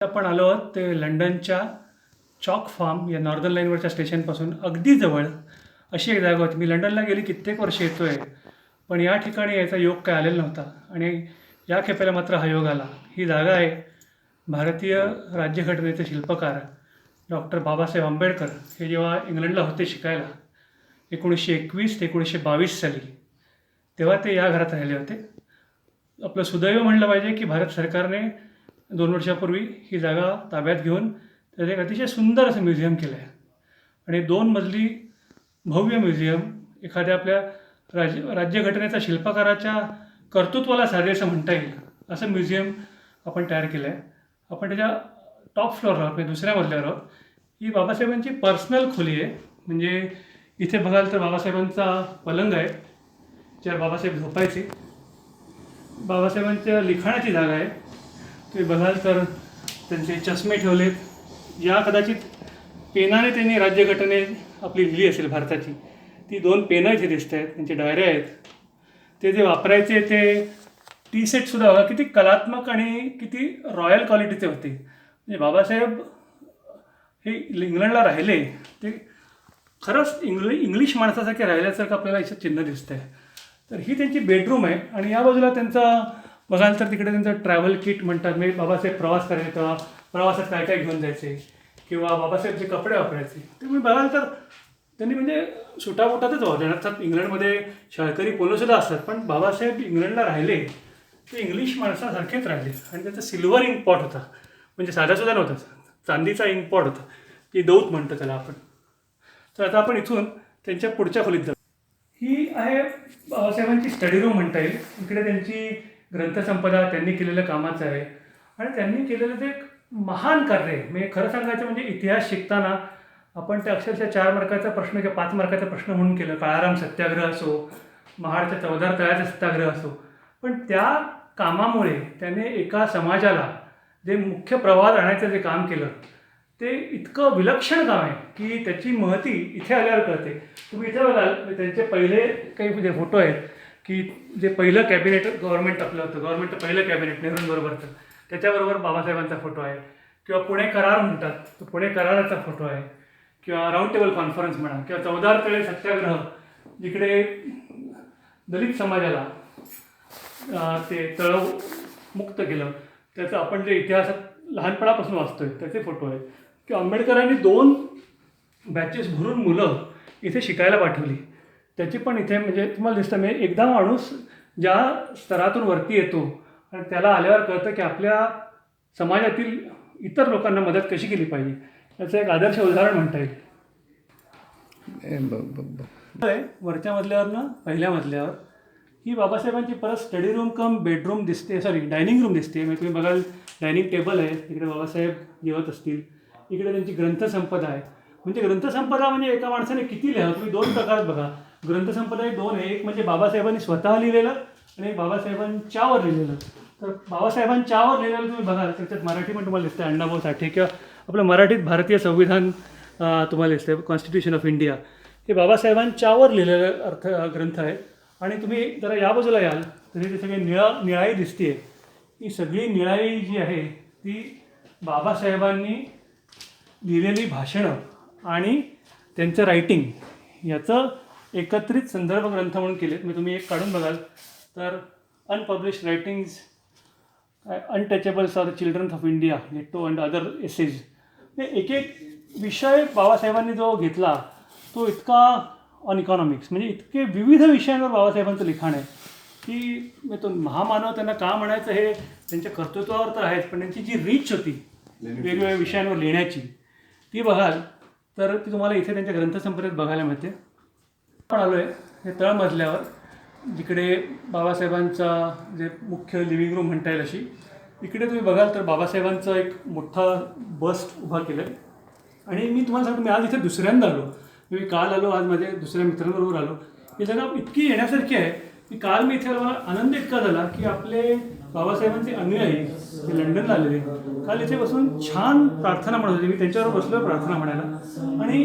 आपण आलो आहोत ते लंडनच्या चॉक फार्म या नॉर्दर्न लाईनवरच्या स्टेशनपासून अगदी जवळ अशी एक जागा होती. मी लंडनला गेली कित्येक वर्ष येतो आहे, पण या ठिकाणी यायचा योग काय आलेला नव्हता आणि या खेपेला मात्र हा योग आला. ही जागा आहे भारतीय राज्यघटनेचे शिल्पकार डॉक्टर बाबासाहेब आंबेडकर. हे जेव्हा इंग्लंडला होते शिकायला 1921 ते 1922 साली, तेव्हा ते या घरात राहिले होते. आपलं सुदैव म्हणलं पाहिजे की भारत सरकारने 2 वर्षापूर्वी ही जागा ताब्यात घेऊन त्याचं एक अतिशय सुंदर असं म्युझियम केलं आहे आणि 2 मजली भव्य म्युझियम एखाद्या आपल्या राज्यघटनेच्या शिल्पकाराच्या कर्तृत्वाला साजेसं म्हणता येईल असं म्युझियम आपण तयार केलं आहे. आपण त्याच्या टॉप फ्लोअरवर आहोत, म्हणजे दुसऱ्या मजल्यावर आहोत. ही बाबासाहेबांची पर्सनल खोली आहे. म्हणजे इथे बघाल तर बाबासाहेबांचा पलंग आहे, ज्यावर बाबासाहेब झोपायचे. बाबासाहेबांच्या लिखाणाची जागा आहे. तुम्ही बघाल तर त्यांचे चष्मे ठेवलेत. या कदाचित पेनाने त्यांनी राज्यघटने आपली लिहिली असेल भारताची, ती 2 पेनं इथे दिसत आहेत. त्यांचे डायऱ्या आहेत. ते जे वापरायचे ते टी सेटसुद्धा बघा किती कलात्मक आणि किती रॉयल क्वालिटीचे होते. म्हणजे बाबासाहेब हे इंग्लंडला राहिले ते खरंच इंग्लिश माणसासारखे राहिल्यासारखं आपल्याला याचं चिन्ह दिसतं आहे. तर ही त्यांची बेडरूम आहे आणि या बाजूला त्यांचा बघाल तर तिकडे त्यांचं ट्रॅव्हल किट म्हणतात. म्हणजे बाबासाहेब प्रवास करायचे तेव्हा प्रवासात काय काय घेऊन जायचे किंवा बाबासाहेब जे कपडे वापरायचे ते तुम्ही बघाल तर त्यांनी म्हणजे सुटाबुटातच वापरतात. इंग्लंडमध्ये शाळकरी पोलोसुद्धा असतात, पण बाबासाहेब इंग्लंडला राहिले ते इंग्लिश माणसासारखेच राहिले. आणि त्यांचा सिल्वर इंक पॉट होता, म्हणजे साधासुद्धा नव्हता, चांदीचा इंक पॉट होता, ती दौत म्हणतो त्याला आपण. तर आता आपण इथून त्यांच्या पुढच्या खोलीत जाऊ. ही आहे बाबासाहेबांची स्टडी रूम म्हणता येईल. इकडे त्यांची ग्रंथसंपदा त्यांनी केलेलं कामाचं आहे आणि त्यांनी केलेलं ते एक महान कार्य आहे. म्हणजे खरं सांगायचं म्हणजे इतिहास शिकताना आपण ते अक्षरशः 4 मार्काचा प्रश्न किंवा 5 मार्काचा प्रश्न म्हणून केलं. काळाराम सत्याग्रह असो, महाडच्या चवदार तळ्याचा सत्याग्रह असो, पण त्या कामामुळे त्याने एका समाजाला जे मुख्य प्रवाहात आणायचं जे काम केलं ते इतकं विलक्षण काम आहे की त्याची महती इथे आल्यावर कळते. तुम्ही इथे बघाल त्यांचे पहिले काही जे फोटो आहेत की जे पहिलं कॅबिनेट गव्हर्नमेंट आपलं होतं, गव्हर्नमेंटचं पहिलं कॅबिनेट नेहरूंबरोबरचं, त्याच्याबरोबर बाबासाहेबांचा फोटो आहे. किंवा पुणे करार म्हणतात, तो पुणे कराराचा फोटो आहे. किंवा राऊंड टेबल कॉन्फरन्स म्हणा, किंवा चवदार तळे सत्याग्रह, जिकडे दलित समाजाला ते तळं मुक्त केलं, त्याचं आपण जे इतिहासात लहानपणापासून वाचतोय त्याचे फोटो आहेत. किंवा आंबेडकरांनी 2 बॅचेस भरून मुलं इथे शिकायला पाठवली, त्याची पण इथे म्हणजे तुम्हाला दिसतं. म्हणजे एकदा माणूस ज्या स्तरातून वरती येतो आणि त्याला आल्यावर कळतं की आपल्या समाजातील इतर लोकांना मदत कशी केली पाहिजे, याचं एक आदर्श उदाहरण म्हणता येईल. वरच्या मजल्यावरनं पहिल्या मजल्यावर ही बाबासाहेबांची परत स्टडी रूम कम बेडरूम दिसते, डायनिंग रूम दिसते. म्हणजे तुम्ही बघाल डायनिंग टेबल आहे, इकडे बाबासाहेब जेवत असतील. इकडे त्यांची ग्रंथसंपदा आहे. म्हणजे ग्रंथसंपदा म्हणजे एका माणसाने किती लिहावं, तुम्ही 2 प्रकारात बघा. ग्रंथसंपदा हे 2 आहे. एक म्हणजे बाबासाहेबांनी स्वतः लिहिलेलं आणि एक बाबासाहेबांच्यावर लिहिलेलं. तर बाबासाहेबांच्यावर लिहिलेलं तुम्ही बघाल त्याच्यात मराठी पण तुम्हाला दिसतं, अण्णाभाऊ साठे, किंवा आपलं मराठीत भारतीय संविधान तुम्हाला दिसतं, कॉन्स्टिट्यूशन ऑफ इंडिया. हे बाबासाहेबांच्यावर लिहिलेलं ग्रंथ आहे. आणि तुम्ही जरा या बाजूला याल तरी ते सगळे निळाई दिसते. ही सगळी निळाई जी आहे ती बाबासाहेबांनी लिहिलेली भाषणं आणि त्यांचं रायटिंग याचं एकत्रित संदर्भ ग्रंथ म्हणून केलेत. मी तुम्ही एक काढून बघाल तर unpublished writings, untouchables of the children of India, ghetto and other essays. एक एक विषय बाबासाहेबांनी जो घेतला तो इतका ऑन इकॉनॉमिक्स, म्हणजे इतके विविध विषयांवर बाबासाहेबांचं लिखाण आहे की तो महामानव त्यांना का म्हणायचं हे त्यांच्या कर्तृत्वावर तर आहेच, पण त्यांची जी रीच होती वेगवेगळ्या विषयांवर लिहिण्याची ती बघाल तर ती तुम्हाला इथे त्यांच्या ग्रंथसंपदेत बघायला मिळते. आपण आलो आहे हे तळमजल्यावर, जिकडे बाबासाहेबांचा जे मुख्य लिव्हिंग रूम म्हणता येईल अशी. इकडे तुम्ही बघाल तर बाबासाहेबांचं एक मोठा बस्ट उभा केलं आहे. आणि मी तुम्हाला सांगतो, मी आज इथे दुसऱ्यांदा आलो. मी काल आलो, आज माझ्या दुसऱ्या मित्रांबरोबर आलो. ही जागा इतकी येण्यासारखी आहे की काल मी इथे मला आनंद इतका झाला की आपले बाबासाहेबांचे अनुयायी ते लंडनला आलेले काल इथे बसून छान प्रार्थना म्हणत होते. मी त्यांच्यावर बसलो प्रार्थना म्हणायला आणि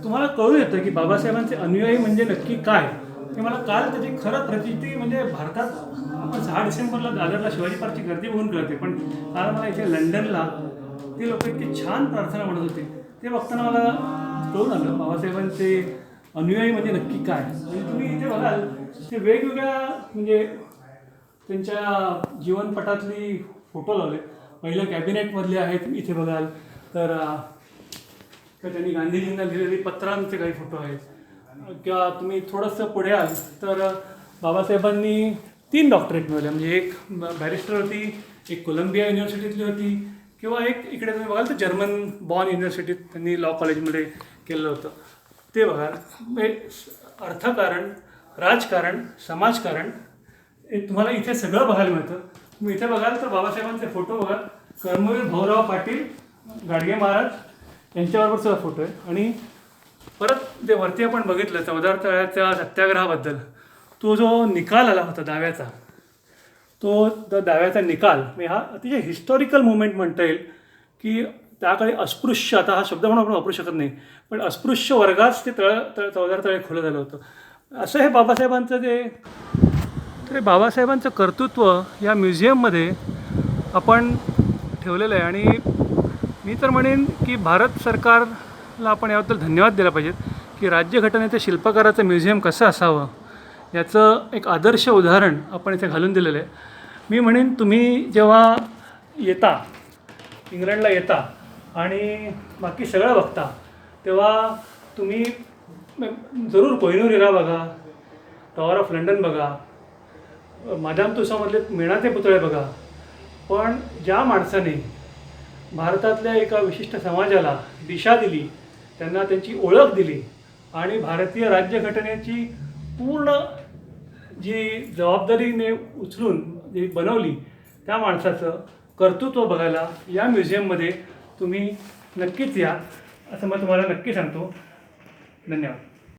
तुम्हाला कळू येतं की बाबासाहेबांचे अनुयायी म्हणजे नक्की काय. की मला काल त्याची खरं प्रचिती म्हणजे भारतात आपण 6 डिसेंबरला दादरला शिवाजी पार्कची गर्दी बघून कळते, पण काल मला इथे लंडनला ते लोक इतकी छान प्रार्थना म्हणत होते ते बघताना मला कळून आलं बाबासाहेबांचे अनुयायी म्हणजे नक्की काय. म्हणजे तुम्ही इथे बघाल ते वेगवेगळ्या म्हणजे त्यांच्या जीवनपटातली फोटो लावले. पहिलं कॅबिनेटमधले आहेत इथे बघाल तर त्यांनी गांधीजींना लिहिलेली पत्रांचे काही फोटो आहेत, किंवा तुम्ही थोडंसं पुढे आल तर बाबासाहेबांनी 3 डॉक्टरेट मिळवले. म्हणजे एक बॅरिस्टर होती, एक कोलंबिया युनिव्हर्सिटीतली होती, किंवा एक इकडे तुम्ही बघाल तर जर्मन बॉर्न युनिव्हर्सिटीत त्यांनी लॉ कॉलेजमध्ये केलं होतं. ते बघाल अर्थकारण, राजकारण, समाजकारण हे तुम्हाला इथे सगळं बघायला मिळतं. तुम्ही इथे बघाल तर बाबासाहेबांचे फोटो बघाल, कर्मवीर भाऊराव पाटील, गाडगे महाराज यांच्याबरोबरचा फोटो आहे. आणि परत ते वरती आपण बघितलं चौदार तळ्याच्या सत्याग्रहाबद्दल तो जो निकाल आला होता दाव्याचा, तो दाव्याचा निकाल म्हणजे हा अतिशय हिस्टॉरिकल मुवमेंट म्हणता येईल. की त्याकडे अस्पृश्य, आता हा शब्द म्हणून आपण वापरू शकत नाही, पण अस्पृश्य वर्गास ते चौदार तळे खुलं झालं होतं. असं हे बाबासाहेबांचं ते बाबासाहेबांचं कर्तृत्व या म्युझियममध्ये आपण ठेवलेलं आहे. आणि मी तर म्हणेन की भारत सरकारला आपण याबद्दल धन्यवाद दिला पाहिजेत की राज्यघटनेच्या शिल्पकाराचं म्युझियम कसं असावं याचं एक आदर्श उदाहरण आपण इथे घालून दिलेलं आहे. मी म्हणेन तुम्ही जेव्हा येता इंग्लंडला येता आणि बाकी सगळं बघता तेव्हा तुम्ही जरूर कोहिनूर हिरा बघा, टॉवर ऑफ लंडन बघा, मादाम तुसामधले मेणाचे पुतळे बघा. पण ज्या माणसाने भारतातल्या एका विशिष्ट समाजाला दिशा दिली, त्यांना त्यांची ओळख दिली आणि भारतीय राज्यघटनेची पूर्ण जी जबाबदारीने उचलून जी बनवली त्या माणसाचं कर्तृत्व बघायला या म्युझियममध्ये तुम्ही नक्कीच या, असं मी तुम्हाला नक्की सांगतो. धन्यवाद.